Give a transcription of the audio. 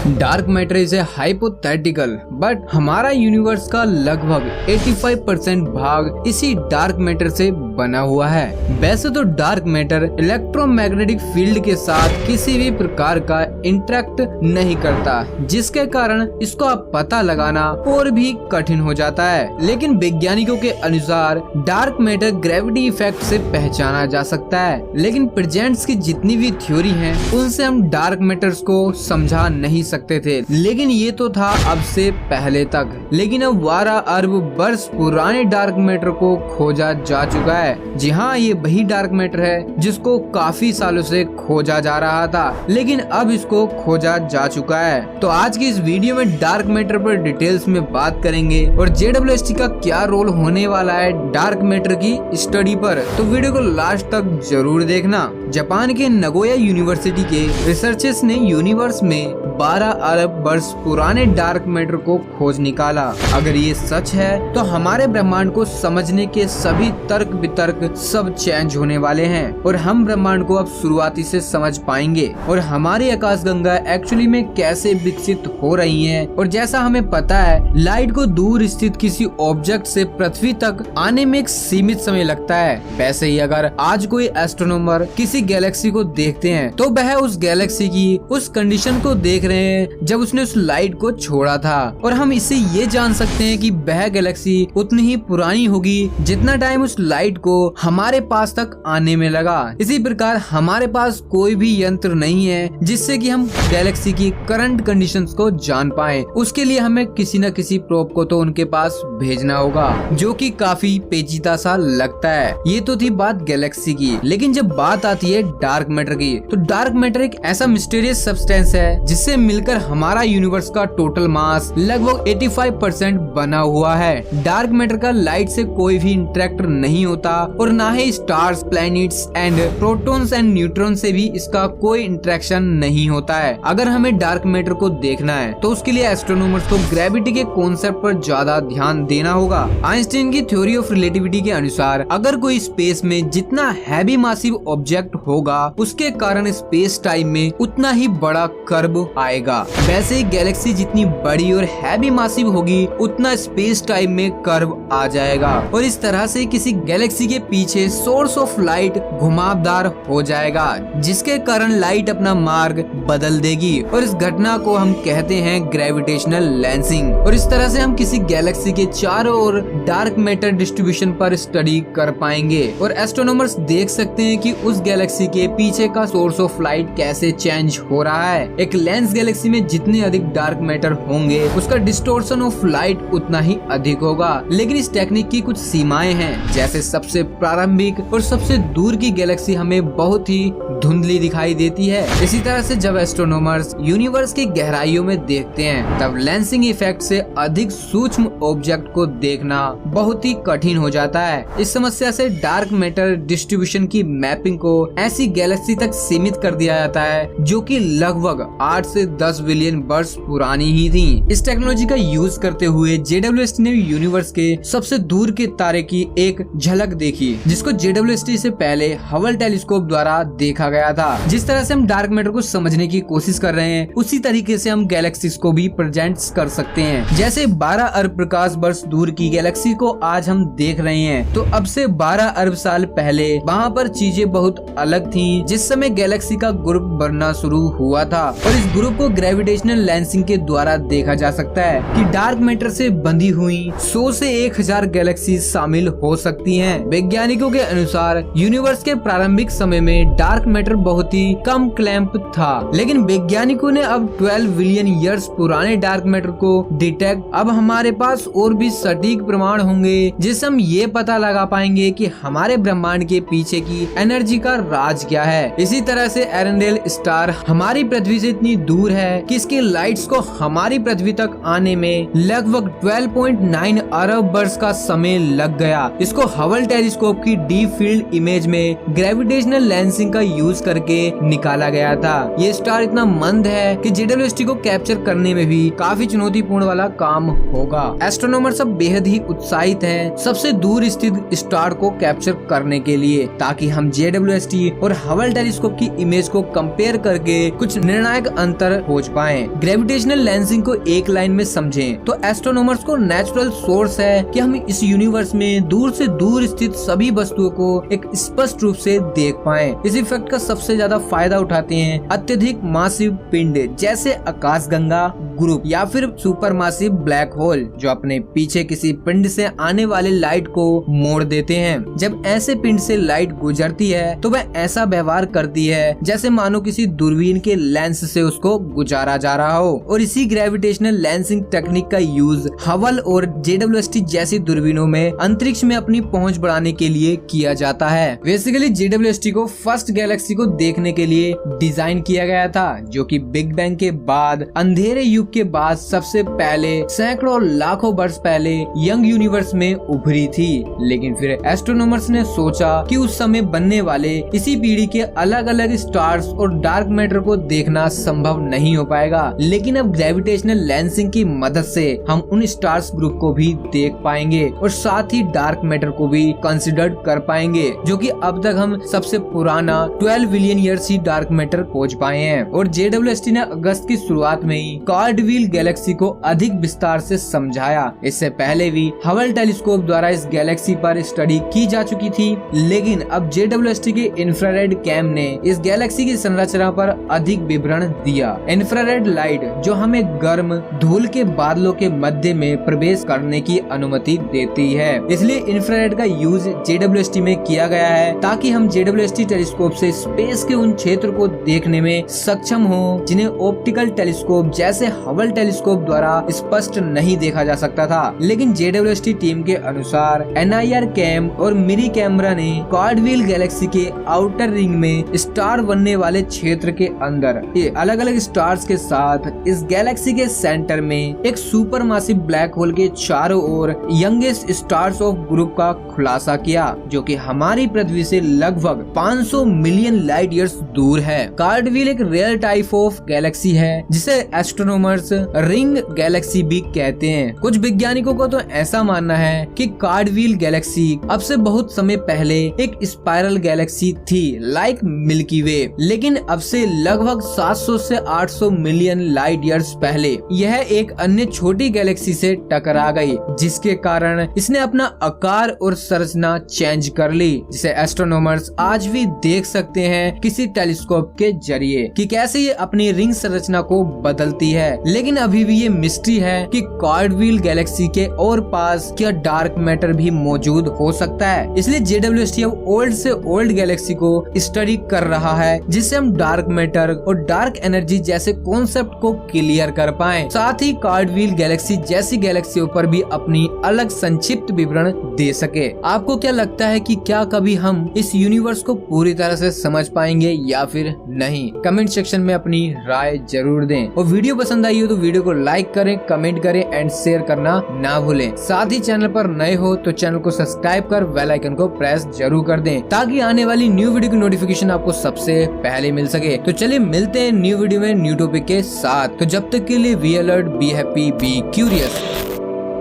Dark matter is a hypothetical but हमारा universe का लगभग 85% भाग इसी डार्क मैटर से बना हुआ है। वैसे तो डार्क मैटर इलेक्ट्रोमैग्नेटिक फील्ड के साथ किसी भी प्रकार का इंटरेक्ट नहीं करता, जिसके कारण इसको अब पता लगाना और भी कठिन हो जाता है। लेकिन वैज्ञानिकों के अनुसार डार्क मैटर ग्रेविटी इफेक्ट से पहचाना जा सकता है। लेकिन प्रेजेंट्स की जितनी भी थ्योरी हैं, उनसे हम डार्क मैटर्स को समझा नहीं सकते थे। लेकिन ये तो था अब से पहले तक। लेकिन अब 12 अरब वर्ष पुराने डार्क मैटर को खोजा जा चुका है। जी हाँ, ये वही डार्क मैटर है जिसको काफी सालों से खोजा जा रहा था, लेकिन अब इसको खोजा जा चुका है। तो आज की इस वीडियो में डार्क मैटर पर डिटेल्स में बात करेंगे और JWST का क्या रोल होने वाला है डार्क मैटर की स्टडी पर। तो वीडियो को लास्ट तक जरूर देखना। जापान के नगोया यूनिवर्सिटी के रिसर्चर्स ने यूनिवर्स में 12 अरब वर्ष पुराने डार्क मैटर को खोज निकाला। अगर ये सच है तो हमारे ब्रह्मांड को समझने के सभी तर्क वितर्क सब चेंज होने वाले हैं और हम ब्रह्मांड को अब शुरुआती से समझ पाएंगे और हमारी आकाशगंगा एक्चुअली में कैसे विकसित हो रही है। और जैसा हमें पता है, लाइट को दूर स्थित किसी ऑब्जेक्ट से पृथ्वी तक आने में एक सीमित समय लगता है। वैसे ही अगर आज कोई एस्ट्रोनॉमर किसी गैलेक्सी को देखते हैं तो वह उस गैलेक्सी की उस कंडीशन को देख रहे हैं जब उसने उस लाइट को छोड़ा था। और हम इससे ये जान सकते हैं कि वह गैलेक्सी उतनी ही पुरानी होगी जितना टाइम उस लाइट को हमारे पास तक आने में लगा। इसी प्रकार हमारे पास कोई भी यंत्र नहीं है जिससे कि हम गैलेक्सी की करंट कंडीशंस को जान पाए। उसके लिए हमें किसी न किसी प्रोब को तो उनके पास भेजना होगा, जो कि काफी पेचीदा सा लगता है। ये तो थी बात गैलेक्सी की। लेकिन जब बात आती है डार्क मैटर की, तो डार्क मैटर एक ऐसा मिस्टीरियस सब्सटेंस है जिससे मिलकर हमारा यूनिवर्स का टोटल मास लगभग 85% बना हुआ है। डार्क मैटर का लाइट से कोई भी इंटरेक्ट नहीं होता और ना ही stars, planets and protons and neutron से भी इसका कोई इंटरेक्शन नहीं होता है। अगर हमें डार्क मैटर को देखना है तो उसके लिए एस्ट्रोनॉमर्स को ग्रेविटी के कॉन्सेप्ट पर ज्यादा ध्यान देना होगा। आइंस्टाइन की थ्योरी ऑफ रिलेटिविटी के अनुसार अगर कोई स्पेस में जितना हैवी मासिव ऑब्जेक्ट होगा, उसके कारण स्पेस टाइम में उतना ही बड़ा कर्व आएगा। वैसे ही गैलेक्सी जितनी बड़ी और हैवी मासिव होगी, उतना स्पेस टाइम में कर्व आ जाएगा और इस तरह से किसी गैलेक्सी के पीछे सोर्स ऑफ लाइट घुमावदार हो जाएगा, जिसके कारण लाइट अपना मार्ग बदल देगी और इस घटना को हम कहते हैं ग्रेविटेशनल लेंसिंग। और इस तरह से हम किसी गैलेक्सी के चारों ओर डार्क मैटर डिस्ट्रीब्यूशन पर स्टडी कर पाएंगे और एस्ट्रोनॉमर्स देख सकते हैं कि उस गैलेक्सी के पीछे का सोर्स ऑफ लाइट कैसे चेंज हो रहा है। एक लेंस गैलेक्सी में जितने अधिक डार्क मैटर होंगे, उसका डिस्टोर्शन ऑफ लाइट उतना ही अधिक होगा। लेकिन इस टेक्निक की कुछ सीमाएं हैं, जैसे सबसे प्रारंभिक और सबसे दूर की गैलेक्सी हमें बहुत ही धुंधली दिखाई देती है। इसी तरह से जब एस्ट्रोनॉमर्स यूनिवर्स की गहराइयों में देखते हैं, तब लेंसिंग इफेक्ट से अधिक सूक्ष्म ऑब्जेक्ट को देखना बहुत ही कठिन हो जाता है। इस समस्या से डार्क मैटर डिस्ट्रीब्यूशन की मैपिंग को ऐसी गैलेक्सी तक सीमित कर दिया जाता है जो कि लगभग 8 से 10 बिलियन वर्ष पुरानी ही थी। इस टेक्नोलॉजी का यूज करते हुए JWST ने यूनिवर्स के सबसे दूर के तारे की एक झलक देखी, जिसको JWST से पहले हबल टेलीस्कोप द्वारा देखा गया था। जिस तरह से हम डार्क मैटर को समझने की कोशिश कर रहे हैं, उसी तरीके से हम गैलेक्सीज को भी प्रेजेंट कर सकते हैं। जैसे 12 अरब प्रकाश वर्ष दूर की गैलेक्सी को आज हम देख रहे हैं, तो अब से 12 अरब साल पहले वहाँ पर चीजें बहुत अलग थी। जिस समय गैलेक्सी का ग्रुप बनना शुरू हुआ था और इस ग्रुप को ग्रेविटेशनल लेंसिंग के द्वारा देखा जा सकता है कि डार्क मैटर से बंधी हुई 100 से 1000 गैलेक्सी शामिल हो सकती हैं। वैज्ञानिकों के अनुसार यूनिवर्स के प्रारंभिक समय में डार्क मैटर बहुत ही कम क्लैंप था, लेकिन वैज्ञानिकों ने अब 12 बिलियन ईयर्स पुराने डार्क मैटर को डिटेक्ट। अब हमारे पास और भी सटीक प्रमाण होंगे जिससे हम ये पता लगा पाएंगे कि हमारे ब्रह्मांड के पीछे की एनर्जी का राज क्या है। इसी तरह से एरेंडेल स्टार हमारी पृथ्वी से इतनी दूर है कि इसकी लाइट्स को हमारी पृथ्वी तक आने में लगभग 12.9 अरब वर्ष का समय लग गया। इसको हबल टेलीस्कोप की डीप फील्ड इमेज में ग्रेविटेशनल लेंसिंग का यूज करके निकाला गया था। ये स्टार इतना मंद है कि JWST को कैप्चर करने में भी काफी चुनौतीपूर्ण वाला काम होगा। एस्ट्रोनॉमर सब बेहद ही उत्साहित हैं सबसे दूर स्थित स्टार को कैप्चर करने के लिए, ताकि हम JWST और हबल टेलीस्कोप की इमेज को कंपेयर करके कुछ निर्णायक अंतर पर पहुंच पाए। ग्रेविटेशनल लेंसिंग को एक लाइन में समझें तो एस्ट्रोनॉमर्स को नेचुरल सोर्स है कि हम इस यूनिवर्स में दूर से दूर स्थित सभी वस्तुओं को एक स्पष्ट रूप से देख पाएं। इस इफेक्ट का सबसे ज्यादा फायदा उठाते हैं अत्यधिक मासिव पिंड जैसे आकाशगंगा ग्रुप या फिर सुपर मासिव ब्लैक होल, जो अपने पीछे किसी पिंड से आने वाले लाइट को मोड़ देते हैं। जब ऐसे पिंड से लाइट गुजरती है तो वह ऐसा व्यवहार करती है जैसे मानो किसी दूरबीन के लेंस से उसको गुजारा जा रहा हो। और इसी ग्रेविटेशनल लेंसिंग टेक्निक का यूज हबल और JWST जैसी दूरबीनों में अंतरिक्ष में अपनी पहुंच बढ़ाने के लिए किया जाता है। बेसिकली JWST को फर्स्ट गैलेक्सी को देखने के लिए डिजाइन किया गया था, जो कि बिग बैंग के बाद अंधेरे युग के बाद सबसे पहले सैकड़ों लाखों वर्ष पहले यंग यूनिवर्स में उभरी थी। लेकिन फिर एस्ट्रोनॉमर्स ने सोचा कि उस समय बनने वाले इसी पीढ़ी के अलग अलग स्टार्स और डार्क मैटर को देखना संभव नहीं हो पाएगा, लेकिन अब ग्रेविटेशनल लेंसिंग की मदद से हम उन स्टार्स ग्रुप को भी देख पाएंगे और साथ ही डार्क मैटर को भी कंसिडर कर पाएंगे, जो कि अब तक हम सबसे पुराना 12 billion years he dark matter खोज पाए हैं। और JWST ने अगस्त की शुरुआत में ही कार्डव्हील गैलेक्सी को अधिक विस्तार से समझाया। इससे पहले भी हबल टेलीस्कोप द्वारा इस गैलेक्सी पर स्टडी की जा चुकी थी, लेकिन अब JWST के इंफ्रारेड कैम ने इस गैलेक्सी की संरचना पर अधिक विवरण दिया। इंफ्रारेड लाइट जो हमें गर्म धूल के बादलों के मध्य में प्रवेश करने की अनुमति देती है, इसलिए इंफ्रारेड का यूज JWST में किया गया है ताकि हम JWST टेलीस्कोप से स्पेस के उन क्षेत्र को देखने में सक्षम हो जिन्हें ऑप्टिकल टेलीस्कोप जैसे हबल टेलीस्कोप द्वारा स्पष्ट नहीं देखा जा सकता था। लेकिन JWST टीम के अनुसार NIR कैम और मिरी कैमरा ने कार्डव्हील गैलेक्सी के आउटर रिंग में स्टार बनने वाले क्षेत्र के अंदर ये अलग अलग स्टार्स के साथ इस गैलेक्सी के सेंटर में एक सुपर मासिव ब्लैक होल के चारों ओर यंगेस्ट स्टार्स ऑफ ग्रुप का खुलासा किया, जो कि हमारी पृथ्वी से लगभग 500 मिलियन लाइट ईयर्स दूर है। कार्डव्हील एक रेयर टाइप ऑफ गैलेक्सी है जिसे एस्ट्रोनॉमर्स रिंग गैलेक्सी भी कहते हैं। कुछ वैज्ञानिकों को तो ऐसा मानना है कि कार्डव्हील गैलेक्सी अब से बहुत समय पहले एक स्पाइरल गैलेक्सी थी लाइक मिल्की वे, लेकिन अब से लगभग 700 से 800 मिलियन लाइट ईयर्स पहले यह एक अन्य छोटी गैलेक्सी से टकरा गई, जिसके कारण इसने अपना आकार और संरचना चेंज कर ली, जिसे एस्ट्रोनॉमर्स आज भी देख सकते हैं किसी टेलीस्कोप के जरिए कि कैसे ये अपनी रिंग संरचना को बदलती है। लेकिन अभी भी ये मिस्ट्री है कि कार्डव्हील गैलेक्सी के और पास क्या डार्क मैटर भी मौजूद हो सकता है। इसलिए JWST अब ओल्ड से ओल्ड गैलेक्सी को स्टडी कर रहा है, जिससे हम डार्क मैटर और डार्क एनर्जी जैसे कॉन्सेप्ट को क्लियर कर पाएं। साथ ही कार्डव्हील गैलेक्सी जैसी गैलेक्सियों पर भी अपनी अलग संक्षिप्त विवरण दे सके। आपको क्या लगता है कि क्या कभी हम इस यूनिवर्स को पूरी तरह से समझ पाएंगे या फिर नहीं? कमेंट सेक्शन में अपनी राय जरूर दें और वीडियो पसंद आई हो तो वीडियो को लाइक करें, कमेंट करें एंड शेयर करना ना भूलें। साथ ही चैनल पर नए हो तो चैनल को सब्सक्राइब कर बेल आइकन को प्रेस जरूर कर दें ताकि आने वाली न्यू वीडियो की नोटिफिकेशन आपको सबसे पहले मिल सके। तो चलिए मिलते हैं न्यू वीडियो में न्यू टॉपिक के साथ। तो जब तक के लिए be alert, be happy, be curious.